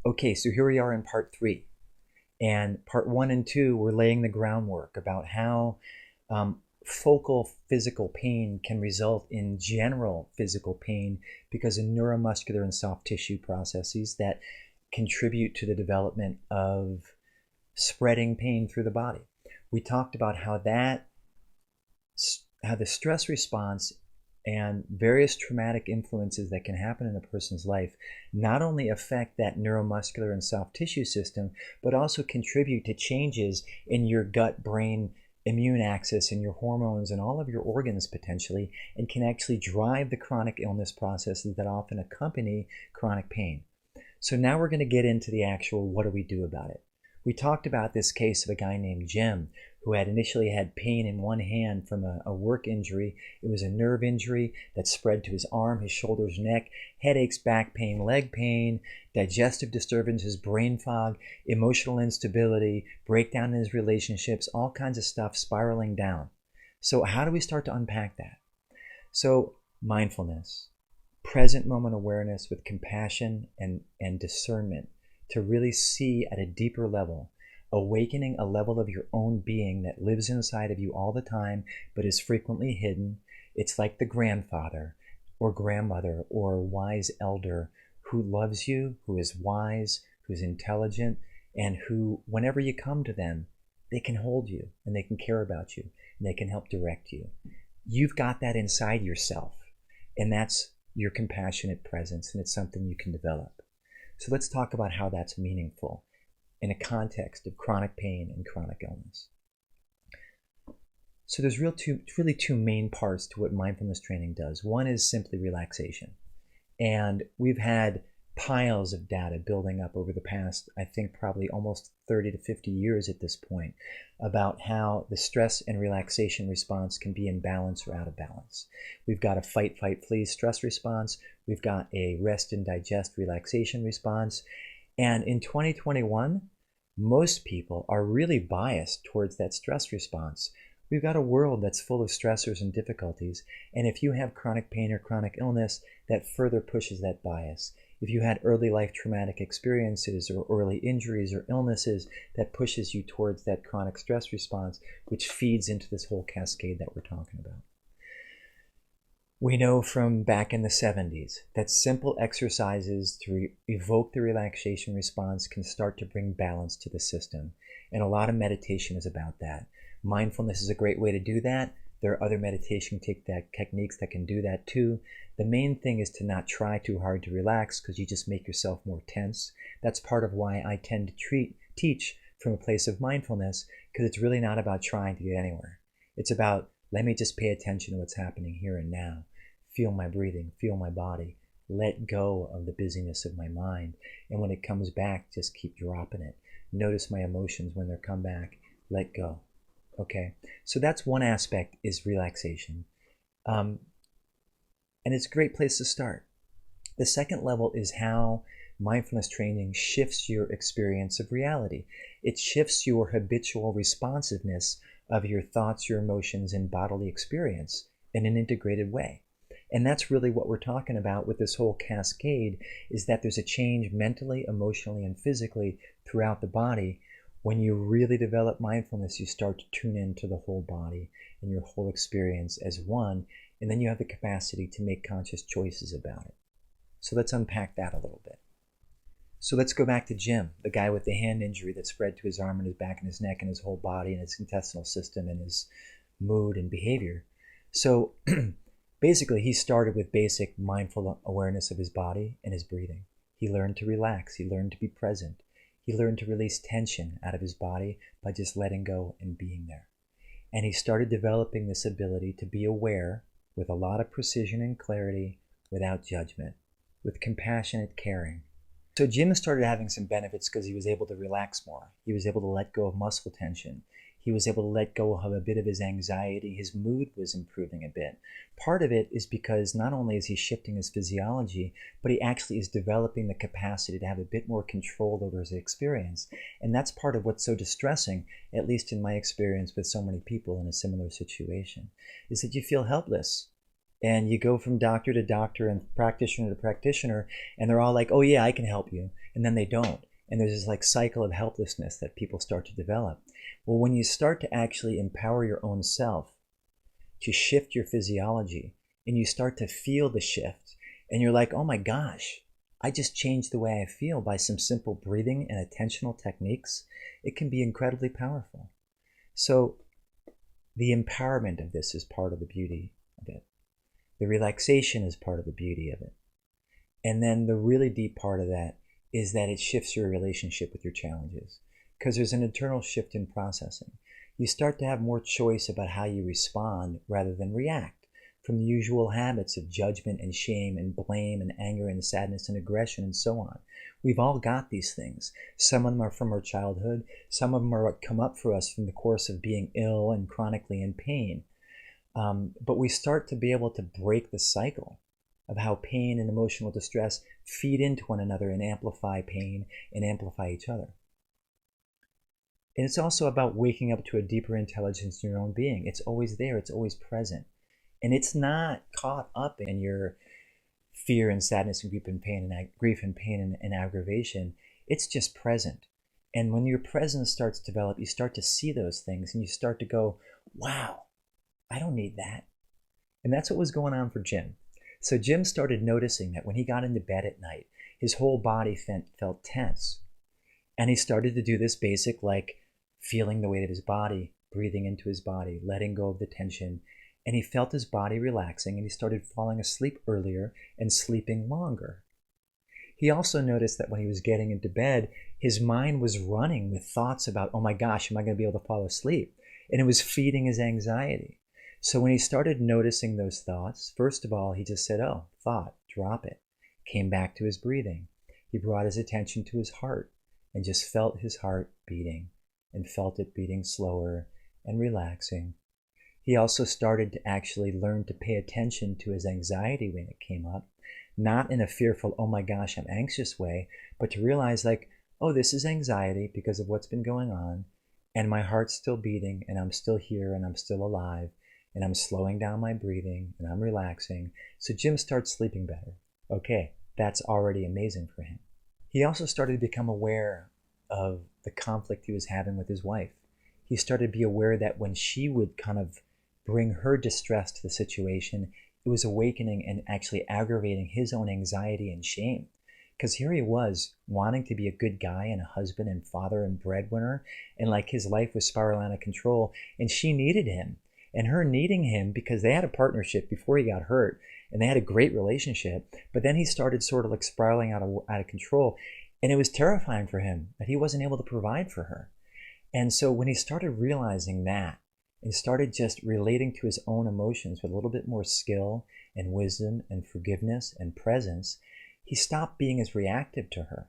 Okay, so here we are in part 3. And part 1 and 2, we're laying the groundwork about how focal physical pain can result in general physical pain because of neuromuscular and soft tissue processes that contribute to the development of spreading pain through the body. We talked about how the stress response and various traumatic influences that can happen in a person's life not only affect that neuromuscular and soft tissue system, but also contribute to changes in your gut brain immune axis and your hormones and all of your organs potentially, and can actually drive the chronic illness processes that often accompany chronic pain. So now we're going to get into the actual what do we do about it. We talked about this case of a guy named Jim who had initially had pain in one hand from a work injury. It was a nerve injury that spread to his arm, his shoulders, neck, headaches, back pain, leg pain, digestive disturbances, brain fog, emotional instability, breakdown in his relationships, all kinds of stuff spiraling down. So how do we start to unpack that? So mindfulness, present moment awareness with compassion and discernment to really see at a deeper level, awakening a level of your own being that lives inside of you all the time but is frequently hidden. It's like the grandfather or grandmother or wise elder who loves you, who is wise, who's intelligent, and who, whenever you come to them, they can hold you and they can care about you and they can help direct you. You've got that inside yourself, and that's your compassionate presence, and it's something you can develop. So let's talk about how that's meaningful in a context of chronic pain and chronic illness. So there's really two main parts to what mindfulness training does. One is simply relaxation. And we've had piles of data building up over the past, I think probably almost 30 to 50 years at this point, about how the stress and relaxation response can be in balance or out of balance. We've got a fight, flee stress response. We've got a rest and digest relaxation response. And in 2021, most people are really biased towards that stress response. We've got a world that's full of stressors and difficulties, and if you have chronic pain or chronic illness, that further pushes that bias. If you had early life traumatic experiences or early injuries or illnesses, that pushes you towards that chronic stress response, which feeds into this whole cascade that we're talking about. We know from back in the 70s that simple exercises to evoke the relaxation response can start to bring balance to the system, and a lot of meditation is about that. Mindfulness is a great way to do that. There are other meditation techniques that can do that too. The main thing is to not try too hard to relax because you just make yourself more tense. That's part of why I tend to teach from a place of mindfulness, because it's really not about trying to get anywhere. It's about, let me just pay attention to what's happening here and now. Feel my breathing, feel my body, let go of the busyness of my mind. And when it comes back, just keep dropping it. Notice my emotions when they come back, let go. Okay, so that's one aspect, is relaxation. And it's a great place to start. The second level is how mindfulness training shifts your experience of reality. It shifts your habitual responsiveness of your thoughts, your emotions, and bodily experience in an integrated way. And that's really what we're talking about with this whole cascade, is that there's a change mentally, emotionally, and physically throughout the body. When you really develop mindfulness, you start to tune into the whole body and your whole experience as one, and then you have the capacity to make conscious choices about it. So let's unpack that a little bit. So let's go back to Jim, the guy with the hand injury that spread to his arm and his back and his neck and his whole body and his intestinal system and his mood and behavior. So basically, he started with basic mindful awareness of his body and his breathing. He learned to relax. He learned to be present. He learned to release tension out of his body by just letting go and being there. And he started developing this ability to be aware with a lot of precision and clarity, without judgment, with compassionate caring. So Jim started having some benefits because he was able to relax more. He was able to let go of muscle tension. He was able to let go of a bit of his anxiety. His mood was improving a bit. Part of it is because not only is he shifting his physiology, but he actually is developing the capacity to have a bit more control over his experience. And that's part of what's so distressing, at least in my experience with so many people in a similar situation, is that you feel helpless. And you go from doctor to doctor and practitioner to practitioner, and they're all like, oh yeah, I can help you. And then they don't. And there's this like cycle of helplessness that people start to develop. Well, when you start to actually empower your own self to shift your physiology, and you start to feel the shift, and you're like, oh my gosh, I just changed the way I feel by some simple breathing and attentional techniques, it can be incredibly powerful. So the empowerment of this is part of the beauty of it. The relaxation is part of the beauty of it. And then the really deep part of that is that it shifts your relationship with your challenges, because there's an internal shift in processing. You start to have more choice about how you respond rather than react from the usual habits of judgment and shame and blame and anger and sadness and aggression and so on. We've all got these things. Some of them are from our childhood. Some of them are what come up for us from the course of being ill and chronically in pain. But we start to be able to break the cycle of how pain and emotional distress feed into one another and amplify pain and amplify each other. And it's also about waking up to a deeper intelligence in your own being. It's always there. It's always present. And it's not caught up in your fear and sadness and grief and pain and aggravation. It's just present. And when your presence starts to develop, you start to see those things and you start to go, wow, I don't need that. And that's what was going on for Jim. So Jim started noticing that when he got into bed at night, his whole body felt tense. And he started to do this basic, like feeling the weight of his body, breathing into his body, letting go of the tension. And he felt his body relaxing, and he started falling asleep earlier and sleeping longer. He also noticed that when he was getting into bed, his mind was running with thoughts about, oh my gosh, am I going to be able to fall asleep? And it was feeding his anxiety. So when he started noticing those thoughts, first of all, he just said, oh, thought, drop it. Came back to his breathing. He brought his attention to his heart and just felt his heart beating and felt it beating slower and relaxing. He also started to actually learn to pay attention to his anxiety when it came up, not in a fearful, oh my gosh, I'm anxious way, but to realize like, oh, this is anxiety because of what's been going on, and my heart's still beating, and I'm still here, and I'm still alive, and I'm slowing down my breathing, and I'm relaxing. So Jim starts sleeping better. Okay, that's already amazing for him. He also started to become aware of the conflict he was having with his wife. He started to be aware that when she would kind of bring her distress to the situation, it was awakening and actually aggravating his own anxiety and shame. Because here he was wanting to be a good guy and a husband and father and breadwinner, and like his life was spiraling out of control, and she needed him. And her needing him, because they had a partnership before he got hurt, and they had a great relationship, but then he started sort of like spiraling out of control, and it was terrifying for him that he wasn't able to provide for her. And so when he started realizing that, and started just relating to his own emotions with a little bit more skill and wisdom and forgiveness and presence, he stopped being as reactive to her.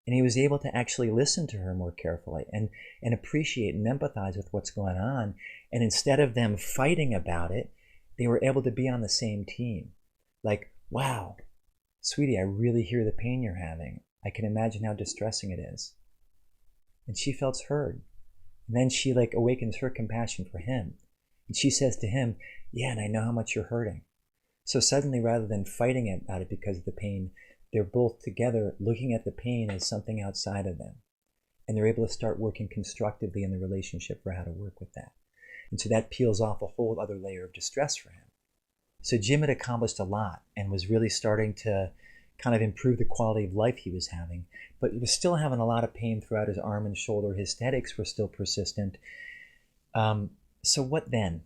And he was able to actually listen to her more carefully and appreciate and empathize with what's going on. And instead of them fighting about it, they were able to be on the same team. Like, wow, sweetie, I really hear the pain you're having. I can imagine how distressing it is. And she felt heard. And then she like awakens her compassion for him. And she says to him, yeah, and I know how much you're hurting. So suddenly, rather than fighting about it because of the pain, they're both together looking at the pain as something outside of them. And they're able to start working constructively in the relationship for how to work with that. And so that peels off a whole other layer of distress for him. So Jim had accomplished a lot and was really starting to kind of improve the quality of life he was having, but he was still having a lot of pain throughout his arm and shoulder. His headaches were still persistent. So what then?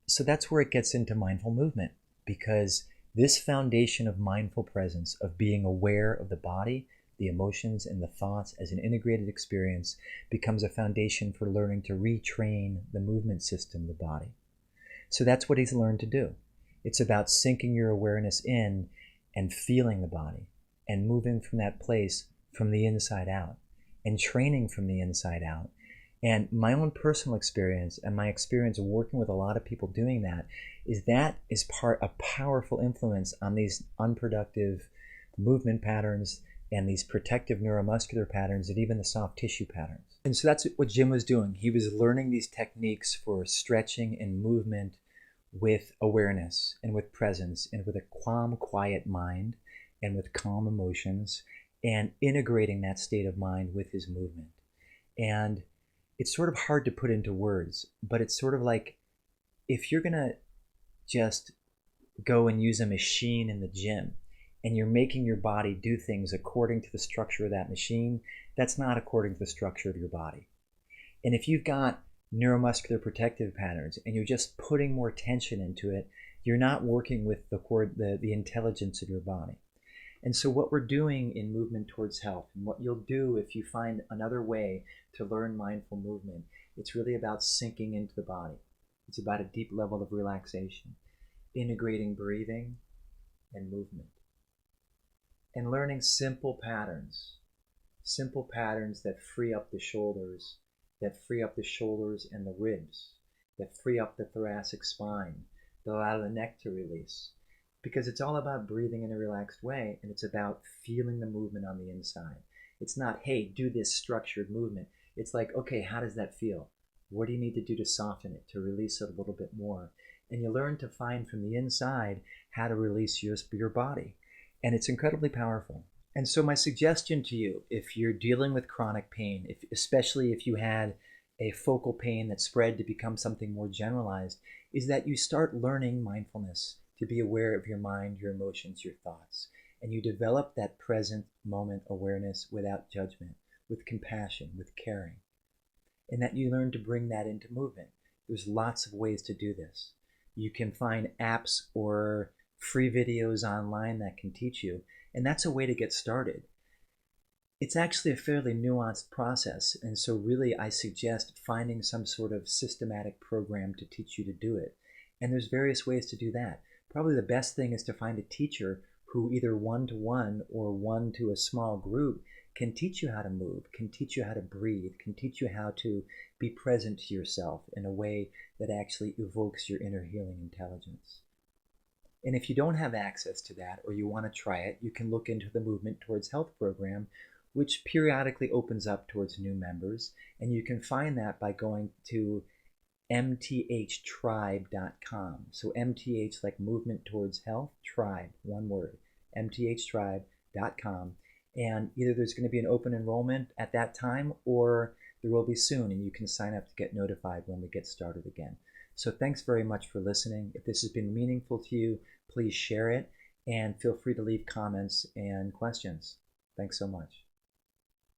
So that's where it gets into mindful movement, because this foundation of mindful presence, of being aware of the body, the emotions, and the thoughts as an integrated experience, becomes a foundation for learning to retrain the movement system of the body. So that's what he's learned to do. It's about sinking your awareness in and feeling the body and moving from that place from the inside out and training from the inside out. And my own personal experience and my experience of working with a lot of people doing that is a powerful influence on these unproductive movement patterns and these protective neuromuscular patterns and even the soft tissue patterns. And so that's what Jim was doing. He was learning these techniques for stretching and movement with awareness and with presence and with a calm, quiet mind and with calm emotions, and integrating that state of mind with his movement. And it's sort of hard to put into words, but it's sort of like if you're going to just go and use a machine in the gym and you're making your body do things according to the structure of that machine, that's not according to the structure of your body. And if you've got neuromuscular protective patterns and you're just putting more tension into it, you're not working with the intelligence of your body. And so what we're doing in Movement Towards Health, and what you'll do if you find another way to learn mindful movement, it's really about sinking into the body. It's about a deep level of relaxation, integrating breathing and movement, and learning simple patterns that free up the shoulders, and the ribs, that free up the thoracic spine, that allow the neck to release. Because it's all about breathing in a relaxed way, and it's about feeling the movement on the inside. It's not, hey, do this structured movement. It's like, okay, how does that feel? What do you need to do to soften it, to release it a little bit more? And you learn to find from the inside how to release your body. And it's incredibly powerful. And so my suggestion to you, if you're dealing with chronic pain, especially if you had a focal pain that spread to become something more generalized, is that you start learning mindfulness, to be aware of your mind, your emotions, your thoughts. And you develop that present moment awareness without judgment, with compassion, with caring. And that you learn to bring that into movement. There's lots of ways to do this. You can find apps or free videos online that can teach you, and that's a way to get started. It's actually a fairly nuanced process, and so really I suggest finding some sort of systematic program to teach you to do it. And there's various ways to do that. Probably the best thing is to find a teacher who, either one-to-one or one to a small group, can teach you how to move, can teach you how to breathe, can teach you how to be present to yourself in a way that actually evokes your inner healing intelligence. And if you don't have access to that, or you want to try it, you can look into the Movement Towards Health program, which periodically opens up towards new members. And you can find that by going to mthtribe.com. So MTH like Movement Towards Health, tribe, one word, mthtribe.com. And either there's going to be an open enrollment at that time, or there will be soon, and you can sign up to get notified when we get started again. So thanks very much for listening. If this has been meaningful to you, please share it, and feel free to leave comments and questions. Thanks so much.